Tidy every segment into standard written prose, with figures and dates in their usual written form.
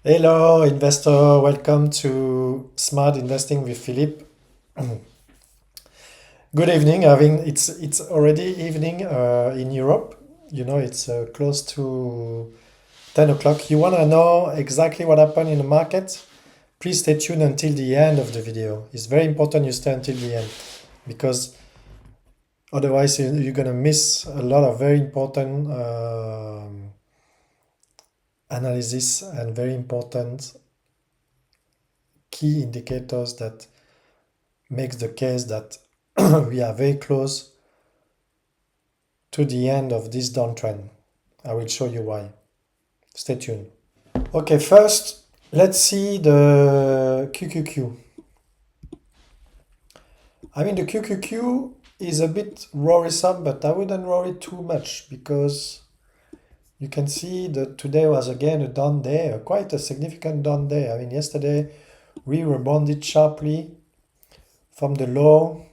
Hello, investor. Welcome to Smart Investing with Philippe. Good evening. It's already evening in Europe. You know, it's close to 10 o'clock. You want to know exactly what happened in the market? Please stay tuned until the end of the video. It's very important you stay until the end because otherwise you're going to miss a lot of very important analysis and very important key indicators that makes the case that we are very close to the end of this downtrend. I will show you why. Stay tuned. Okay, first, let's see the QQQ. I mean, the QQQ is a bit worrisome, but I wouldn't worry too much because you can see that today was again a down day, quite a significant down day. I mean, yesterday we rebounded sharply from the low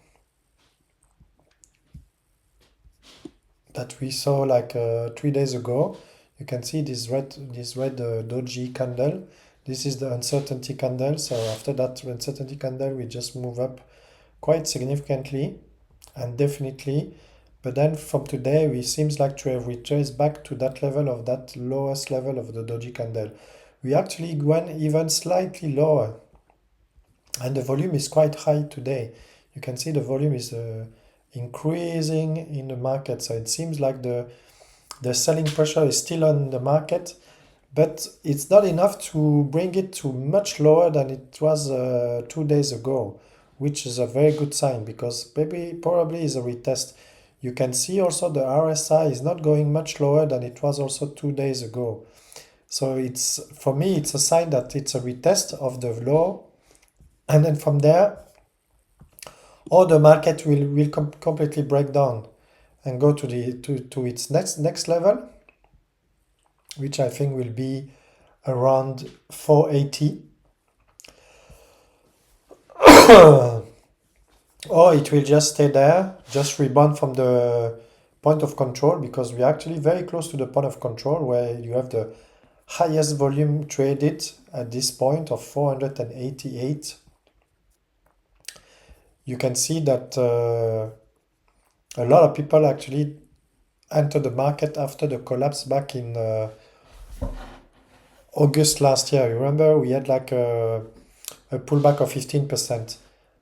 that we saw like 3 days ago. You can see this red doji candle. This is the uncertainty candle. So after that uncertainty candle, we just move up quite significantly and definitely. But then from today, we seems like to have retraced back to that level of that lowest level of the doji candle. We actually went even slightly lower, and the volume is quite high today. You can see the volume is increasing in the market. So it seems like the selling pressure is still on the market, but it's not enough to bring it to much lower than it was 2 days ago, which is a very good sign because probably is a retest. You can see also the RSI is not going much lower than it was also 2 days ago. So it's, for me, it's a sign that it's a retest of the low, and then from there, or the market will completely break down and go to its next level, which I think will be around 480. Or it will just stay there, just rebound from the point of control, because we're actually very close to the point of control where you have the highest volume traded at this point of 488. You can see that a lot of people actually enter the market after the collapse back in August last year. You remember we had like a pullback of 15%.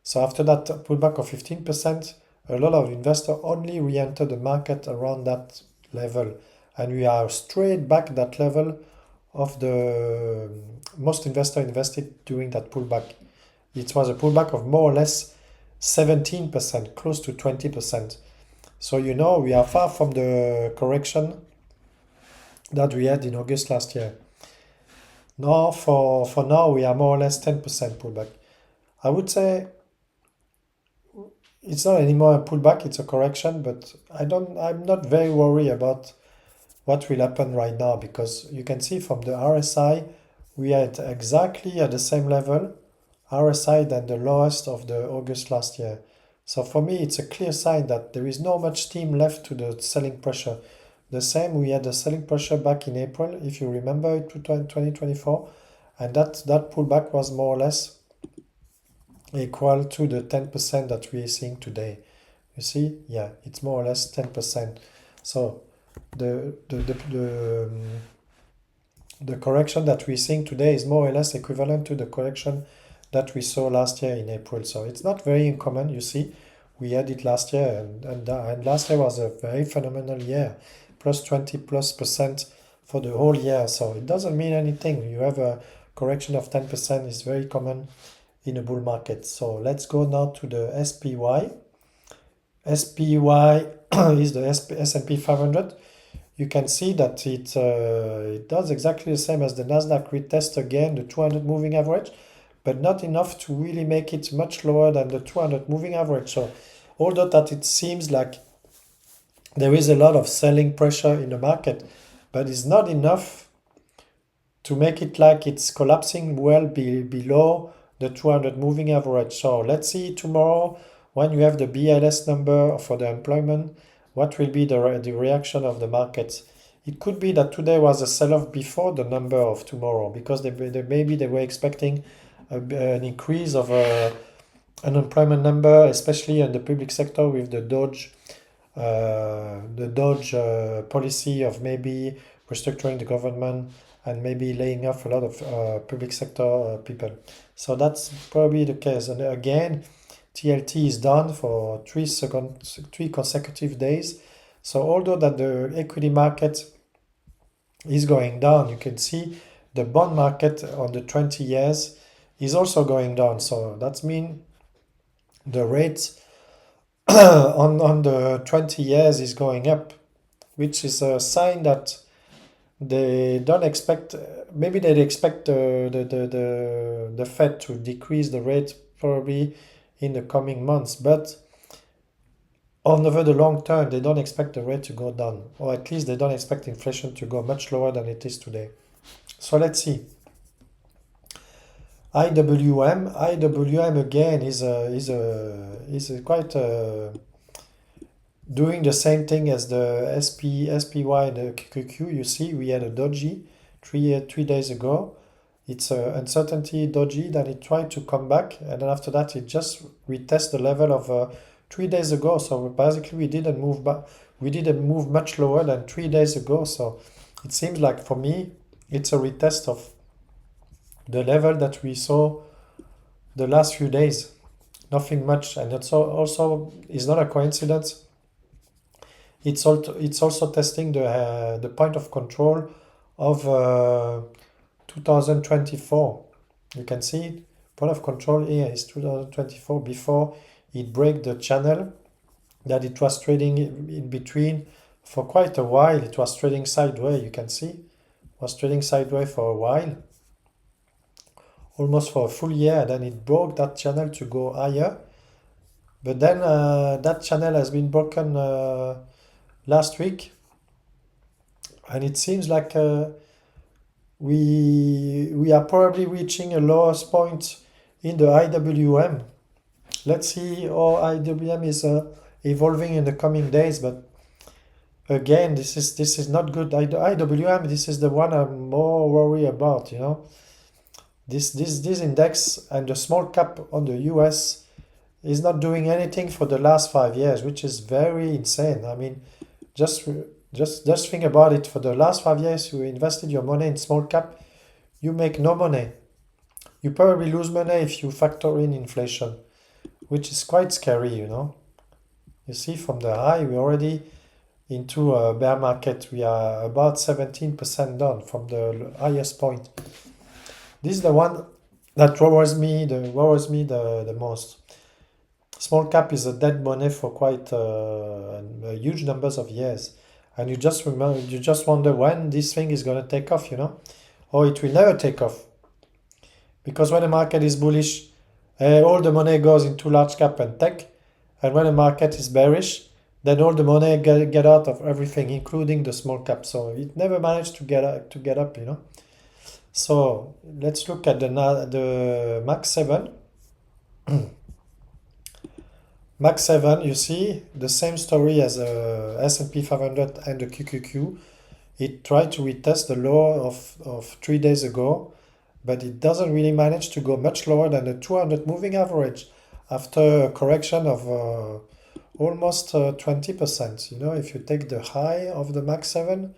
So after that pullback of 15%, a lot of investors only re-enter the market around that level. And we are straight back that level of the most investors invested during that pullback. It was a pullback of more or less 17%, close to 20%. So you know we are far from the correction that we had in August last year. Now for now we are more or less 10% pullback. I would say it's not anymore a pullback, it's a correction, but I'm not very worried about what will happen right now because you can see from the RSI we are exactly at the same level RSI than the lowest of the August last year. So for me, it's a clear sign that there is not much steam left to the selling pressure. The same, we had the selling pressure back in April, if you remember, 2024, and that pullback was more or less equal to the 10% that we are seeing today. You see, yeah, it's more or less 10%. So the correction that we're seeing today is more or less equivalent to the correction that we saw last year in April. So it's not very uncommon, you see. We had it last year, and last year was a very phenomenal year, plus 20+% for the whole year. So it doesn't mean anything. You have a correction of 10% is very common in a bull market. So let's go now to the SPY. SPY is the S&P 500. You can see that it does exactly the same as the Nasdaq retest again, the 200 moving average, but not enough to really make it much lower than the 200 moving average. So although that it seems like there is a lot of selling pressure in the market, but it's not enough to make it like it's collapsing well below the 200 moving average. So let's see tomorrow when you have the BLS number for the employment, what will be the reaction of the markets. It could be that today was a sell-off before the number of tomorrow, because maybe they were expecting an increase of unemployment number, especially in the public sector with the Dodge policy of maybe restructuring the government and maybe laying off a lot of public sector people. So that's probably the case. And again, TLT is down for three consecutive days. So although that the equity market is going down, you can see the bond market on the 20 years is also going down. So that means the rate on the 20 years is going up, which is a sign that they don't expect, maybe they expect the Fed to decrease the rate probably in the coming months, but over the long term, they don't expect the rate to go down, or at least they don't expect inflation to go much lower than it is today. So let's see. IWM again is quite doing the same thing as the SPY and the QQQ. You see, we had a doji 3 days ago. It's uncertainty doji, then it tried to come back, and then after that it just retest the level of 3 days ago. So basically we didn't move back, we didn't move much lower than 3 days ago. So it seems like for me it's a retest of the level that we saw the last few days. Nothing much, and it's also is not a coincidence. It's also testing the point of control of 2024. You can see it. Point of control here is 2024 before it break the channel that it was trading in between for quite a while. It was trading sideways. You can see it was trading sideways for a while, almost for a full year. Then it broke that channel to go higher, but then that channel has been broken last week, and it seems like we are probably reaching a lowest point in the IWM. Let's see how IWM is evolving in the coming days, but again, this is not good. IWM, this is the one I'm more worried about. This index and the small cap on the US is not doing anything for the last 5 years, which is very insane. I mean, just think about it. For the last 5 years, you invested your money in small cap, you make no money. You probably lose money if you factor in inflation, which is quite scary. You see, from the high, we're already into a bear market. We are about 17% down from the highest point. This is the one that worries me the most. Small cap is a dead money for quite huge numbers of years, and you just wonder when this thing is going to take off, or it will never take off, because when the market is bullish, all the money goes into large cap and tech, and when the market is bearish, then all the money get out of everything, including the small cap. So it never managed to get up. So let's look at the Max 7. Max 7, you see the same story as S&P 500 and the QQQ. It tried to retest the low of 3 days ago, but it doesn't really manage to go much lower than the 200 moving average after a correction of almost 20%. If you take the high of the Max 7,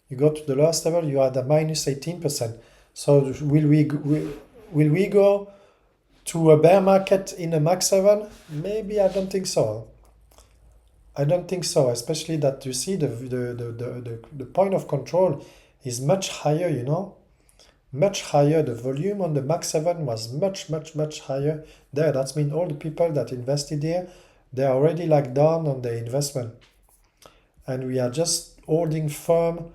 you go to the lowest level, you are at the minus 18%. So will we go to a bear market in a Max 7? Maybe. I don't think so. Especially that you see the point of control is much higher, much higher. The volume on the Max 7 was much higher there. That means all the people that invested here, they are already down on their investment, and we are just holding firm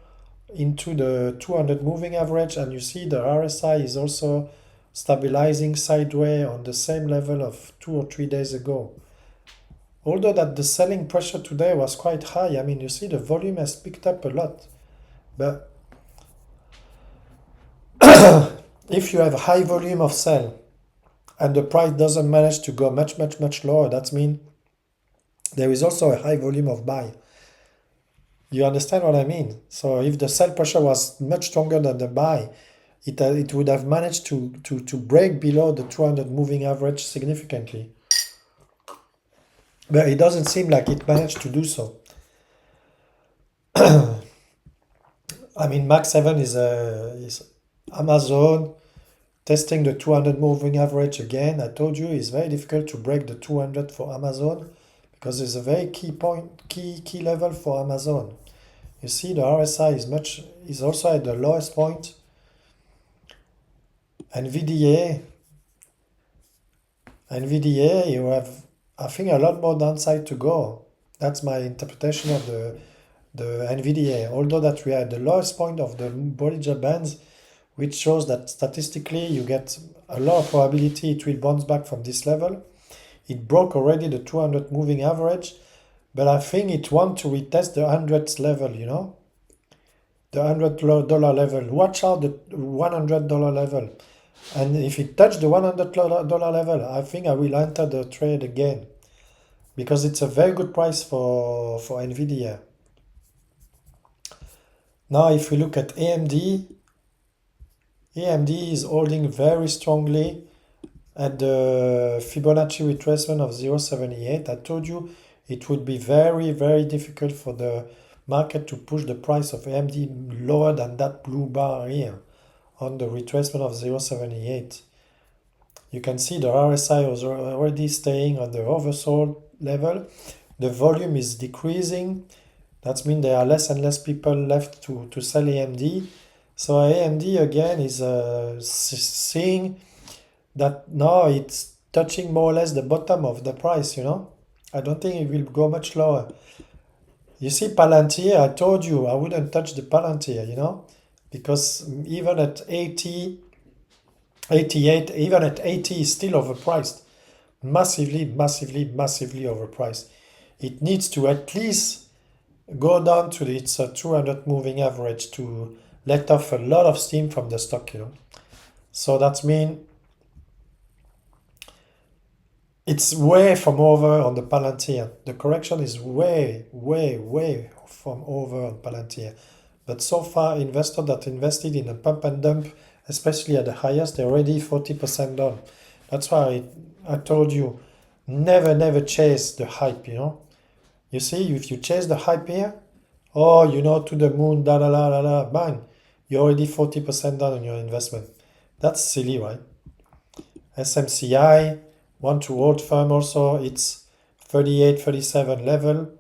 into the 200 moving average. And you see the RSI is also stabilizing sideways on the same level of 2 or 3 days ago. Although that the selling pressure today was quite high. I mean, you see the volume has picked up a lot, but if you have a high volume of sell and the price doesn't manage to go much lower, that means there is also a high volume of buy. You understand what I mean? So if the sell pressure was much stronger than the buy, it would have managed to break below the 200 moving average significantly. But it doesn't seem like it managed to do so. I mean, Max 7 is Amazon testing the 200 moving average again. I told you it's very difficult to break the 200 for Amazon because it's a very key level for Amazon. You see, the RSI is also at the lowest point. NVDA, you have, I think, a lot more downside to go. That's my interpretation of the NVDA. Although that we are at the lowest point of the Bollinger Bands, which shows that statistically you get a lot of probability it will bounce back from this level. It broke already the 200 moving average, but I think it wants to retest the 100th level, you know? The $100 level. Watch out the $100 level. And if it touches the $100 level, I think I will enter the trade again. Because it's a very good price for NVIDIA. Now if we look at AMD is holding very strongly at the Fibonacci retracement of 0.78. I told you it would be very, very difficult for the market to push the price of AMD lower than that blue bar here on the retracement of 0.78. You can see the RSI was already staying on the oversold level. The volume is decreasing. That means there are less and less people left to sell AMD. So AMD again is seeing that now it's touching more or less the bottom of the price, you know. I don't think it will go much lower. You see Palantir, I told you I wouldn't touch the Palantir, you know, because even at 80, 88, even at 80 is still overpriced. Massively overpriced. It needs to at least go down to its 200 moving average to let off a lot of steam from the stock, you know. So that means it's way from over on the Palantir. The correction is way from over on Palantir. But so far, investors that invested in a pump and dump, especially at the highest, they're already 40% down. That's why I told you, never chase the hype, you know. You see, if you chase the hype here, oh, you know, to the moon, bang, you're already 40% down on your investment. That's silly, right? SMCI, want to hold firm also, it's 38, 37 level.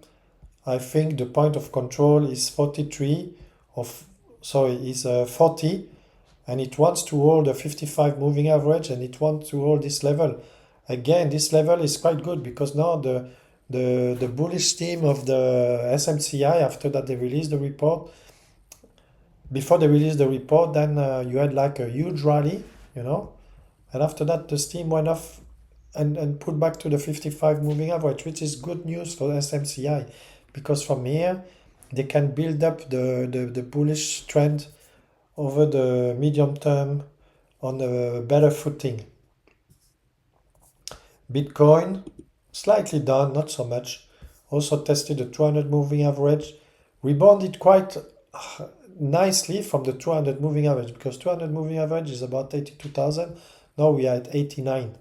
I think the point of control is 43, is 40, and it wants to hold a 55 moving average, and it wants to hold this level. Again, this level is quite good because now the bullish team of the SMCI, after that they released the report, before they released the report, then you had like a huge rally, you know, and after that the steam went off and put back to the 55 moving average, which is good news for SMCI, because from here they can build up the bullish trend over the medium term on a better footing. Bitcoin, slightly down, not so much. Also tested the 200 moving average, rebounded quite nicely from the 200 moving average, because 200 moving average is about 82,000. Now we are at 89.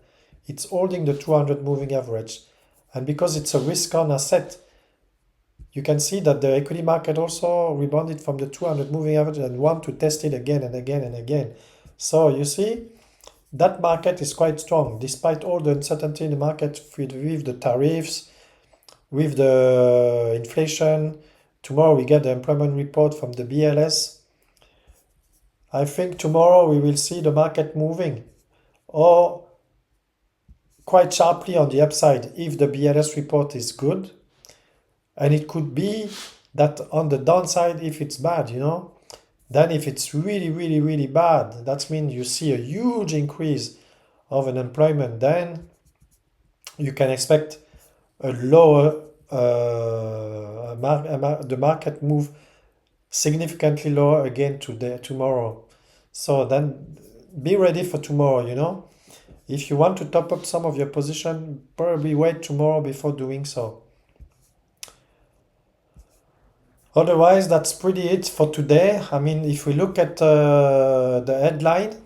It's holding the 200 moving average. And because it's a risk-on asset, you can see that the equity market also rebounded from the 200 moving average and want to test it again and again and again. So you see, that market is quite strong, despite all the uncertainty in the market with the tariffs, with the inflation. Tomorrow we get the employment report from the BLS. I think tomorrow we will see the market moving, or quite sharply on the upside if the BLS report is good. And it could be that on the downside if it's bad, you know. Then if it's really bad, that means you see a huge increase of unemployment, then you can expect a lower, the market move significantly lower again tomorrow. So then be ready for tomorrow, you know. If you want to top up some of your position, probably wait tomorrow before doing so. Otherwise, that's pretty it for today. I mean, if we look at the headline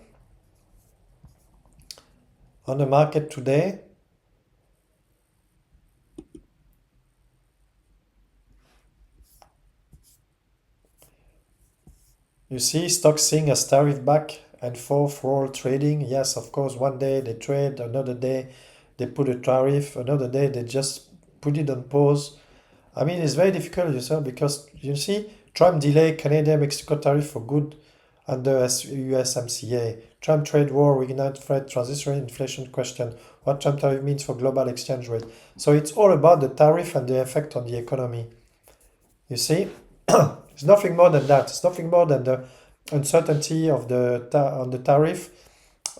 on the market today, you see stocks seeing a tariff back and forth roll trading. Yes, of course, one day they trade, another day they put a tariff, another day they just put it on pause. I mean, it's very difficult, you see, because you see, Trump delay Canadian-Mexico tariff for good under USMCA. Trump trade war reignite threat transitory inflation question. What Trump tariff means for global exchange rate. So it's all about the tariff and the effect on the economy. You see, it's nothing more than that. It's nothing more than the uncertainty of on the tariff,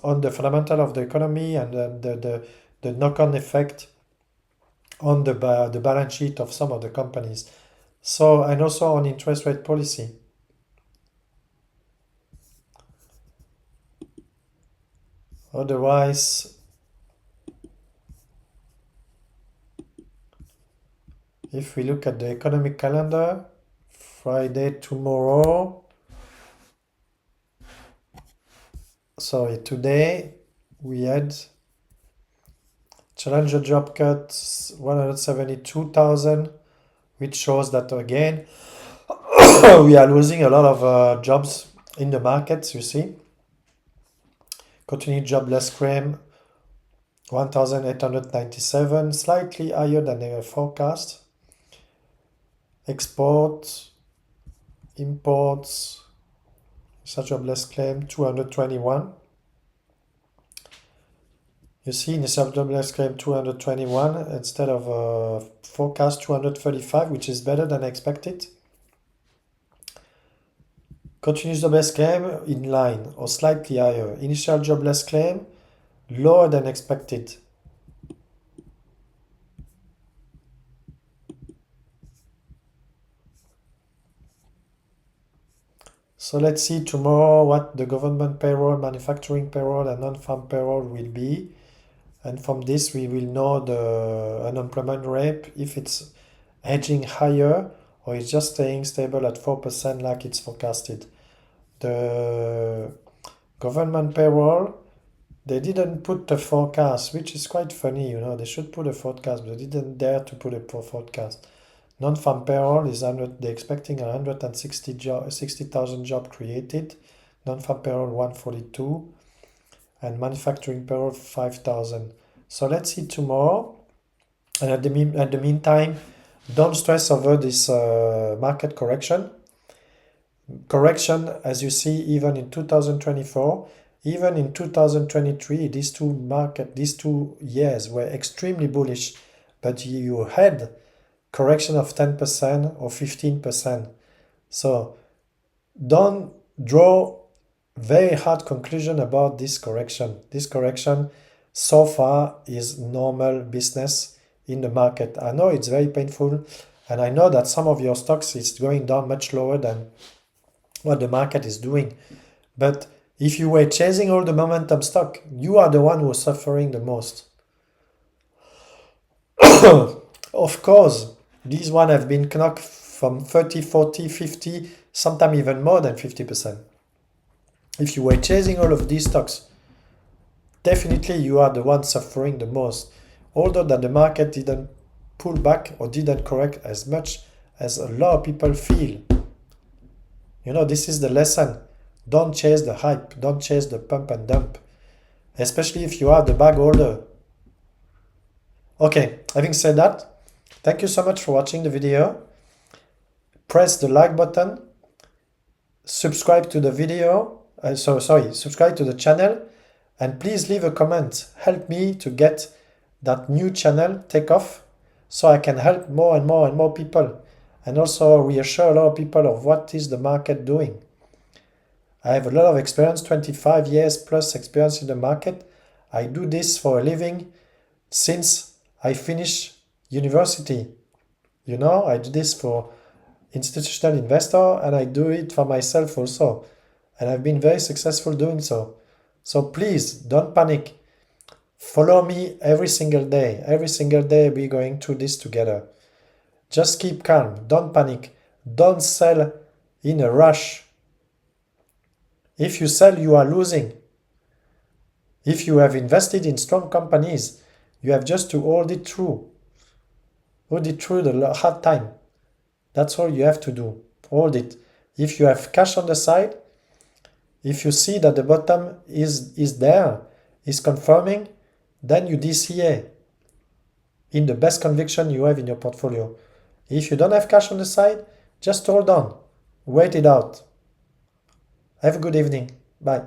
on the fundamental of the economy, and the knock-on effect on the balance sheet of some of the companies. So, and also on interest rate policy. Otherwise, if we look at the economic calendar, Friday tomorrow, sorry, today we had Challenger job cut 172,000, which shows that again we are losing a lot of jobs in the markets, you see. Continued jobless claim 1,897, slightly higher than their forecast. Exports, imports, such jobless claim 221. You see, in the jobless claim 221 instead of forecast 235, which is better than expected. Continuous jobless claim in line or slightly higher. Initial jobless claim lower than expected. So let's see tomorrow what the government payroll, manufacturing payroll, and non-farm payroll will be. And from this, we will know the unemployment rate, if it's edging higher or it's just staying stable at 4% like it's forecasted. The government payroll, they didn't put the forecast, which is quite funny, you know. They should put a forecast, but they didn't dare to put a forecast. Non-farm payroll is they're expecting 160,000 jobs created. Non-farm payroll 142. And manufacturing payroll 5,000. So let's see tomorrow. And at the meantime, don't stress over this market correction. Correction, as you see, even in 2024, even in 2023, these two years were extremely bullish, but you had correction of 10% or 15%. So don't draw very hard conclusion about this correction. This correction so far is normal business in the market. I know it's very painful, and I know that some of your stocks is going down much lower than what the market is doing. But if you were chasing all the momentum stock, you are the one who is suffering the most. Of course, these one have been knocked from 30, 40, 50, sometimes even more than 50%. If you were chasing all of these stocks, definitely you are the one suffering the most. Although that the market didn't pull back or didn't correct as much as a lot of people feel. You know, this is the lesson. Don't chase the hype. Don't chase the pump and dump. Especially if you are the bag holder. Okay, having said that, thank you so much for watching the video. Press the like button. Subscribe to the video. Subscribe to the channel, and please leave a comment. Help me to get that new channel take off so I can help more and more and more people, and also reassure a lot of people of what is the market doing. I have a lot of experience, 25 years plus experience in the market. I do this for a living since I finished university. You know, I do this for institutional investor, and I do it for myself also. And I've been very successful doing so. So please, don't panic. Follow me every single day. Every single day we're going through this together. Just keep calm. Don't panic. Don't sell in a rush. If you sell, you are losing. If you have invested in strong companies, you have just to hold it through. Hold it through the hard time. That's all you have to do. Hold it. If you have cash on the side, if you see that the bottom is there, is confirming, then you DCA in the best conviction you have in your portfolio. If you don't have cash on the side, just hold on. Wait it out. Have a good evening. Bye.